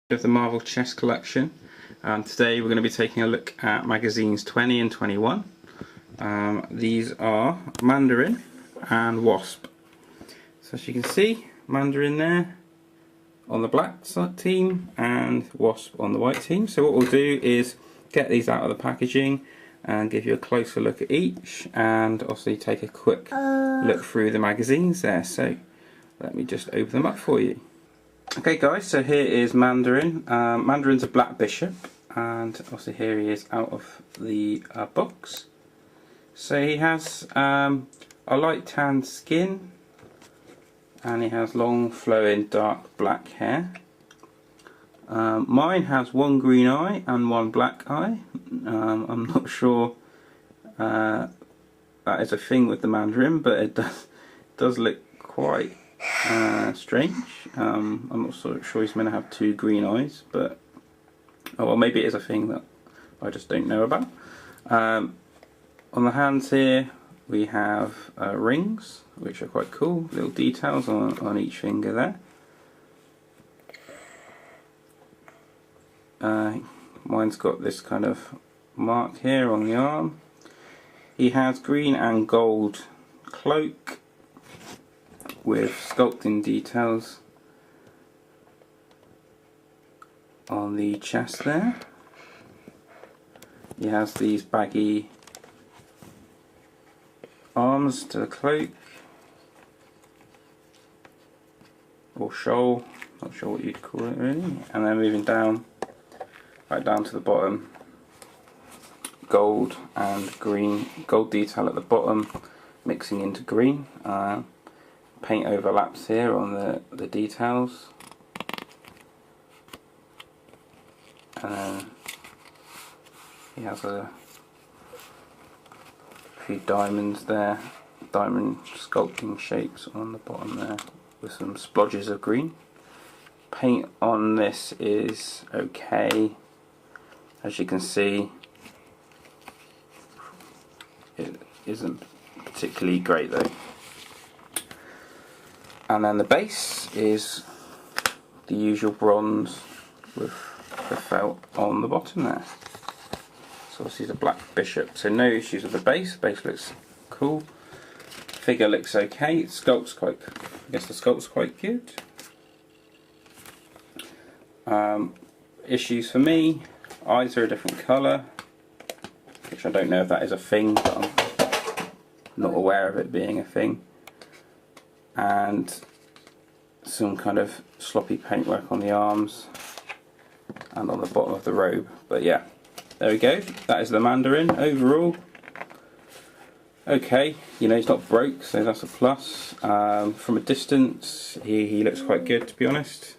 Of the Marvel chess collection, and today we're going to be taking a look at magazines 20 and 21. These are Mandarin and Wasp. So as you can see, Mandarin there on the black team and Wasp on the white team. So what we'll do is get these out of the packaging and give you a closer look at each, and obviously take a quick look through the magazines there. So let me just open them up for you. Okay guys, so here is Mandarin. Mandarin's a black bishop, and obviously here he is out of the box. So he has a light tan skin, and he has long flowing dark black hair. Mine has one green eye and one black eye. I'm not sure that is a thing with the Mandarin, but it does look quite strange. I'm not so sure he's meant to have two green eyes, but oh well, maybe it is a thing that I just don't know about. On the hands here we have rings, which are quite cool, little details on each finger there. Mine's got this kind of mark here on the arm. He has green and gold cloak with sculpting details on the chest there. He has these baggy arms to the cloak, or shawl, not sure what you'd call it really. And then moving down, right down to the bottom, gold and green, gold detail at the bottom mixing into green. Paint overlaps here on the details, and then he has a few diamonds there, diamond sculpting shapes on the bottom there with some splodges of green. Paint on this is okay, as you can see it isn't particularly great though. And then the base is the usual bronze with the felt on the bottom there. So this is a black bishop, so no issues with the base. The base looks cool. Figure looks okay. It sculpts quite, I guess the sculpt's quite good. Issues for me, eyes are a different colour, which I don't know if that is a thing, but I'm not aware of it being a thing. And some kind of sloppy paintwork on the arms and on the bottom of the robe. But yeah, there we go. That is the Mandarin overall. Okay, you know, he's not broke, so that's a plus. From a distance, he looks quite good, to be honest.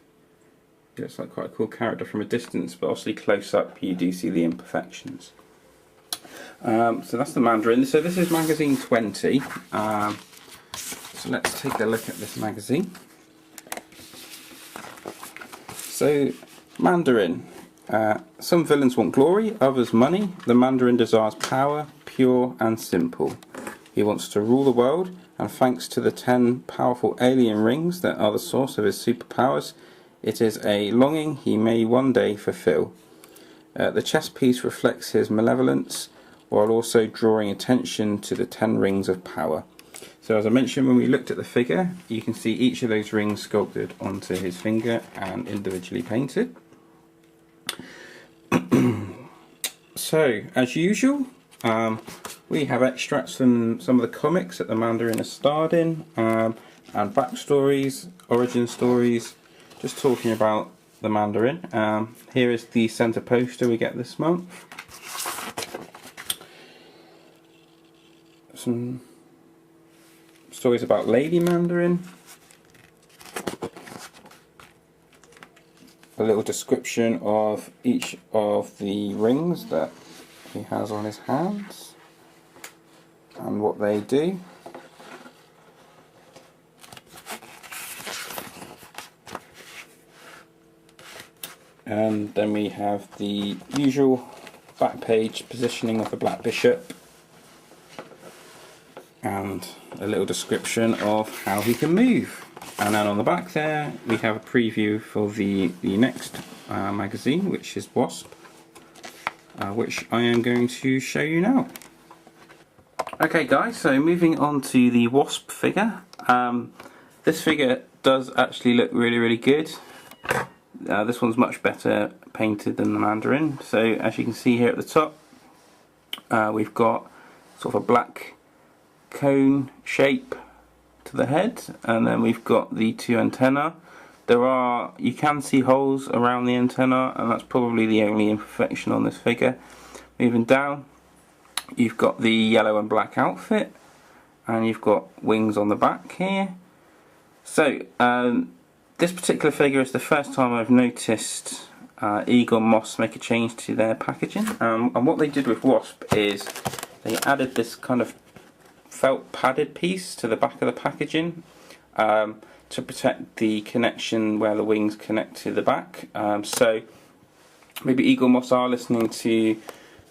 He looks like quite a cool character from a distance, but obviously close up you do see the imperfections. So that's the Mandarin. So this is magazine 20. So let's take a look at this magazine. So, Mandarin. Some villains want glory, others money. The Mandarin desires power, pure and simple. He wants to rule the world, and thanks to the 10 powerful alien rings that are the source of his superpowers, it is a longing he may one day fulfill. The chess piece reflects his malevolence, while also drawing attention to the 10 rings of power. So as I mentioned, when we looked at the figure, you can see each of those rings sculpted onto his finger and individually painted. So, as usual, we have extracts from some of the comics that the Mandarin has starred in, and backstories, origin stories, just talking about the Mandarin. Here is the centre poster we get this month. Some stories about Lady Mandarin, a little description of each of the rings that he has on his hands and what they do. And then we have the usual back page positioning of the black bishop, and a little description of how he can move. And then on the back there we have a preview for the next magazine, which is Wasp, which I am going to show you now. Okay guys, so moving on to the Wasp figure. This figure does actually look really good. This one's much better painted than the Mandarin. So as you can see here at the top, we've got sort of a black cone shape to the head, and then we've got the two antennae. You can see holes around the antenna, and that's probably the only imperfection on this figure. Moving down, you've got the yellow and black outfit, and you've got wings on the back here. So this particular figure is the first time I've noticed Winsome Wasp make a change to their packaging, and what they did with Wasp is they added this kind of felt padded piece to the back of the packaging to protect the connection where the wings connect to the back. So maybe Winsome Wasp are listening to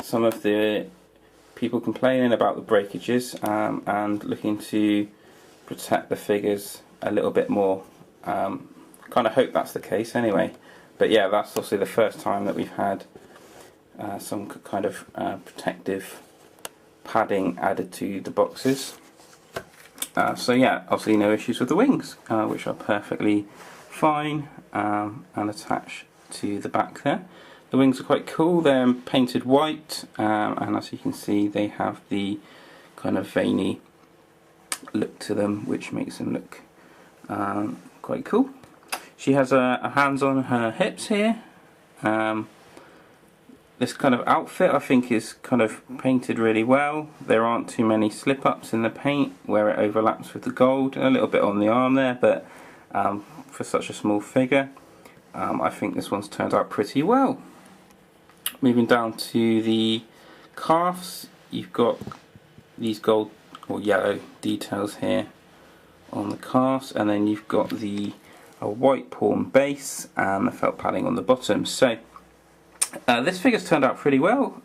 some of the people complaining about the breakages and looking to protect the figures a little bit more. Kind of hope that's the case anyway. But yeah, that's also the first time that we've had some kind of protective padding added to the boxes. So yeah, obviously no issues with the wings, which are perfectly fine and attached to the back there. The wings are quite cool. They're painted white, and as you can see, they have the kind of veiny look to them, which makes them look quite cool. She has a hands on her hips here. This kind of outfit I think is kind of painted really well. There aren't too many slip-ups in the paint where it overlaps with the gold. A little bit on the arm there, but for such a small figure, I think this one's turned out pretty well. Moving down to the calves, you've got these gold or yellow details here on the calves, and then you've got a white pawn base and the felt padding on the bottom. So this figure's turned out pretty well.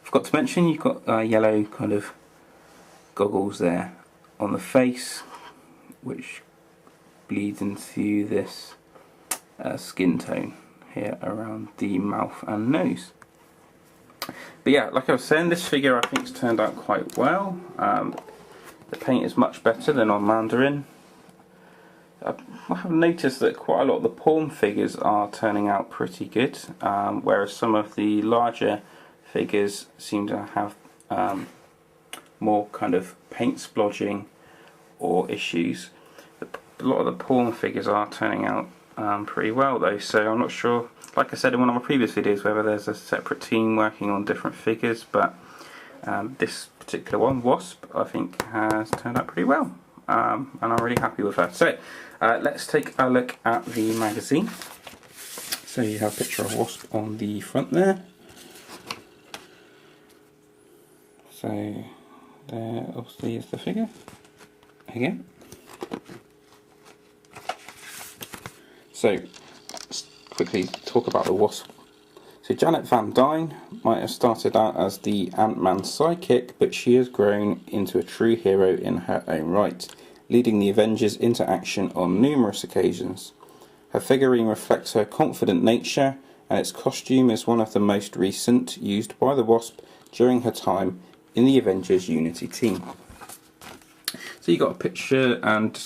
Forgot to mention you've got yellow kind of goggles there on the face, which bleeds into this skin tone here around the mouth and nose. But yeah, like I was saying, this figure I think has turned out quite well. The paint is much better than on Mandarin. I have noticed that quite a lot of the pawn figures are turning out pretty good, whereas some of the larger figures seem to have more kind of paint splodging or issues. A lot of the pawn figures are turning out pretty well though, so I'm not sure, like I said in one of my previous videos, whether there's a separate team working on different figures, but this particular one, Wasp, I think has turned out pretty well, and I'm really happy with her. So let's take a look at the magazine. So you have a picture of Wasp on the front there. So there obviously is the figure again. So let's quickly talk about the Wasp. So Janet Van Dyne might have started out as the Ant-Man sidekick, but she has grown into a true hero in her own right, leading the Avengers into action on numerous occasions. Her figurine reflects her confident nature, and its costume is one of the most recent used by the Wasp during her time in the Avengers Unity team. So you got a picture and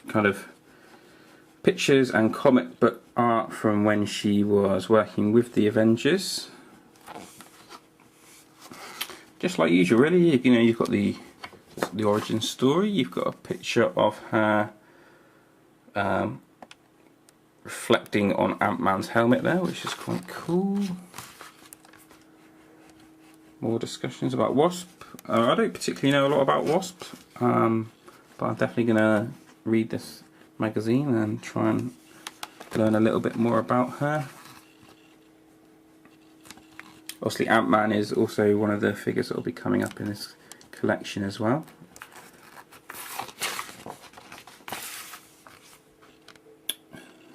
kind of pictures and comic book art from when she was working with the Avengers. Just like usual really, you know, you've got the origin story, you've got a picture of her reflecting on Ant-Man's helmet there, which is quite cool. More discussions about Wasp. I don't particularly know a lot about Wasp, but I'm definitely going to read this magazine and try and learn a little bit more about her. Obviously Ant-Man is also one of the figures that will be coming up in this collection as well.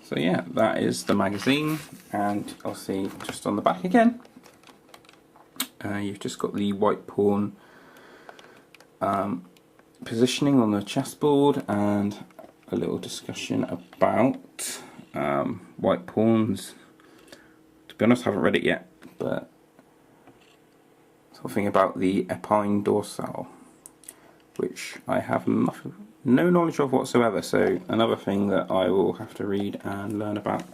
So yeah, that is the magazine, and obviously just on the back again, you've just got the white pawn positioning on the chessboard, and a little discussion about white pawns To be honest, I haven't read it yet, but something about the epine dorsale, which I have no knowledge of whatsoever, so another thing that I will have to read and learn about.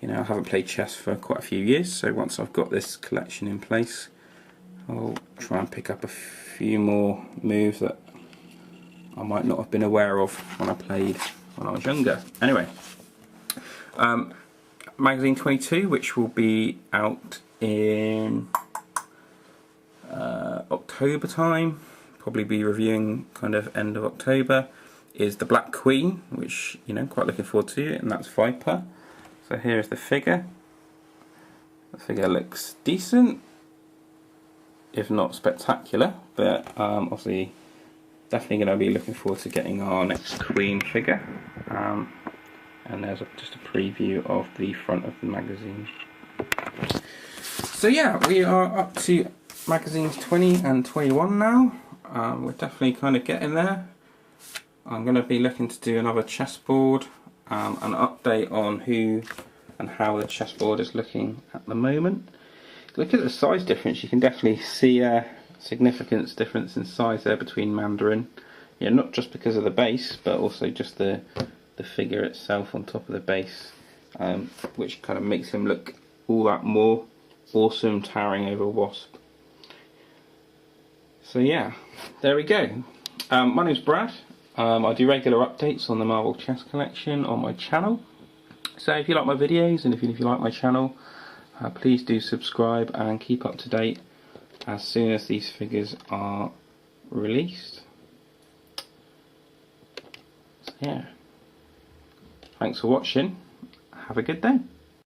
You know, I haven't played chess for quite a few years, so once I've got this collection in place, I'll try and pick up a few more moves that I might not have been aware of when I played when I was younger. Anyway, magazine 22, which will be out in October time, probably be reviewing kind of end of October, is the Black Queen, which, you know, quite looking forward to, and that's Viper. So here is the figure. The figure looks decent, if not spectacular, but obviously definitely going to be looking forward to getting our next Queen figure. And there's just a preview of the front of the magazine. So yeah, we are up to magazines 20 and 21 now. We're definitely kind of getting there. I'm going to be looking to do another chessboard, an update on who and how the chessboard is looking at the moment. Look at the size difference. You can definitely see a significant difference in size there between Mandarin. Yeah, not just because of the base, but also just the figure itself on top of the base, which kind of makes him look all that more awesome, towering over Wasp. So yeah, there we go. My name's Brad. I do regular updates on the Marvel chess collection on my channel. So if you like my videos and if you like my channel, please do subscribe and keep up to date as soon as these figures are released. So yeah, thanks for watching. Have a good day.